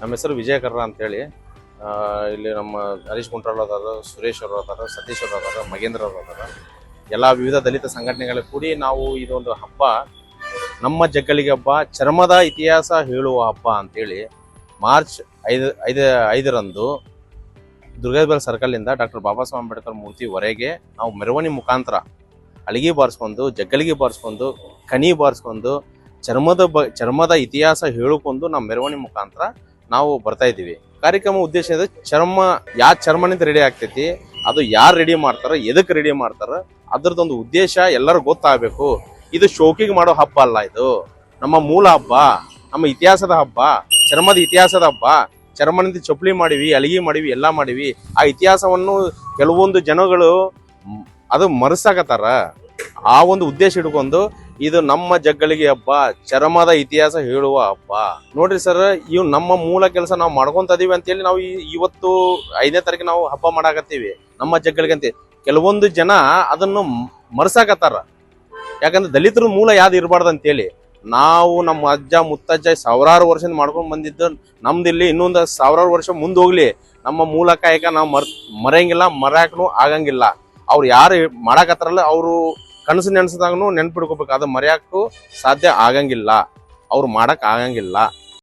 ನಮ್ಮ ಹೆಸರು ವಿಜಯ ಕರ್ರ ಅಂತೇಳಿ. ಇಲ್ಲಿ ನಮ್ಮ ಹರೀಶ್ ಗುಂಟ್ರಾಲ್ ಅದಾರ, ಸುರೇಶ್ ಅವರು ಅದಾರ, ಸತೀಶ್ ಅವರು ಅದಾರ, ಮಗೇಂದ್ರ ಅವರು ಅದಾರ. ಎಲ್ಲ ವಿವಿಧ ದಲಿತ ಸಂಘಟನೆಗಳ ಕೂಡಿ ನಾವು ಇದೊಂದು ಹಬ್ಬ, ನಮ್ಮ ಜಗ್ಗಲಿಗೆ ಹಬ್ಬ, ಚರ್ಮದ ಇತಿಹಾಸ ಹೇಳುವ ಹಬ್ಬ ಅಂತೇಳಿ ಮಾರ್ಚ್ 5ರಂದು ದುರ್ಗಾಬೆಲ್ ಸರ್ಕಲ್ನಿಂದ ಡಾಕ್ಟರ್ ಬಾಬಾ ಸಾಹೇಬ್ ಅಂಬೇಡ್ಕರ್ ಮೂರ್ತಿವರೆಗೆ ನಾವು ಮೆರವಣಿಗೆ ಮುಖಾಂತರ ಅಳಿಗೆ ಬಾರಿಸ್ಕೊಂಡು, ಜಗ್ಗಲಿಗೆ ಬಾರಿಸ್ಕೊಂಡು, ಕನಿ ಬಾರಿಸ್ಕೊಂಡು, ಚರ್ಮದ ಇತಿಹಾಸ ಹೇಳಿಕೊಂಡು ನಮ್ಮ ಮೆರವಣಿಗೆ ಮುಖಾಂತರ ನಾವು ಬರ್ತಾ ಇದ್ದೀವಿ. ಕಾರ್ಯಕ್ರಮ ಉದ್ದೇಶ ಇದೆ, ಯಾವ ಚರ್ಮನಿಂದ ರೆಡಿ ಆಗ್ತೈತಿ, ಅದು ಯಾರು ರೆಡಿ ಮಾಡ್ತಾರ, ಎದಕ್ಕೆ ರೆಡಿ ಮಾಡ್ತಾರ, ಅದ್ರದ್ದೊಂದು ಉದ್ದೇಶ ಎಲ್ಲರೂ ಗೊತ್ತಾಗಬೇಕು. ಇದು ಶೋಕಿಗೆ ಮಾಡೋ ಹಬ್ಬ ಅಲ್ಲ, ಇದು ನಮ್ಮ ಮೂಲ ಹಬ್ಬ, ನಮ್ಮ ಇತಿಹಾಸದ ಹಬ್ಬ, ಚರ್ಮದ ಇತಿಹಾಸದ ಹಬ್ಬ. ಚರ್ಮನಿಂದ ಚಪ್ಪಲಿ ಮಾಡಿವಿ, ಅಲಿಗೆ ಮಾಡಿವಿ, ಎಲ್ಲ ಮಾಡಿವಿ. ಆ ಇತಿಹಾಸವನ್ನು ಕೆಲವೊಂದು ಜನಗಳು ಅದು ಮರೆಸಾಕತ್ತಾರ. ಆ ಒಂದು ಉದ್ದೇಶ ಇಟ್ಕೊಂಡು ಇದು ನಮ್ಮ ಜಗ್ಗಲಿಗೆ ಹಬ್ಬ, ಚರ್ಮದ ಇತಿಹಾಸ ಹೇಳುವ ಹಬ್ಬ. ನೋಡ್ರಿ ಸರ್, ಇವು ನಮ್ಮ ಮೂಲ ಕೆಲಸ ನಾವು ಮಾಡ್ಕೊಂತ ಇದೀವಿ ಅಂತೇಳಿ ನಾವು ಇವತ್ತು 5ನೇ ತಾರೀಕು ನಾವು ಹಬ್ಬ ಮಾಡಾಕತ್ತೀವಿ ನಮ್ಮ ಜಗ್ಗಲಿಗೆ ಅಂತ. ಕೆಲವೊಂದು ಜನ ಅದನ್ನು ಮರೆಸಾಕತ್ತಾರ. ಯಾಕಂದ್ರೆ ದಲಿತರ ಮೂಲ ಯಾವ್ದು ಇರಬಾರ್ದು ಅಂತೇಳಿ ನಾವು ನಮ್ಮ ಅಜ್ಜ ಮುತ್ತಜ್ಜ ಸಾವಿರಾರು ವರ್ಷದಿಂದ ಮಾಡ್ಕೊಂಡು ಬಂದಿದ್ದು ನಮ್ದಿಲ್ಲಿ ಇನ್ನೊಂದು ಸಾವಿರಾರು ವರ್ಷ ಮುಂದೆ ಹೋಗ್ಲಿ, ನಮ್ಮ ಮೂಲ ಕಾಯಕ ನಾವು ಮರೆಯಂಗಿಲ್ಲ, ಮರ್ಯಾಕನು ಆಗಂಗಿಲ್ಲ. ಅವ್ರು ಯಾರು ಮಾಡಾಕತ್ತಾರಲ್ಲ ಅವರು ಕನಸು ನೆನ್ಸಿದಾಗನು ನೆನ್ಪಿಡ್ಕೋಬೇಕು, ಅದು ಮರೆಯಾಕೂ ಸಾಧ್ಯ ಆಗಂಗಿಲ್ಲ, ಅವ್ರು ಮಾಡಕ್ ಆಗಂಗಿಲ್ಲ.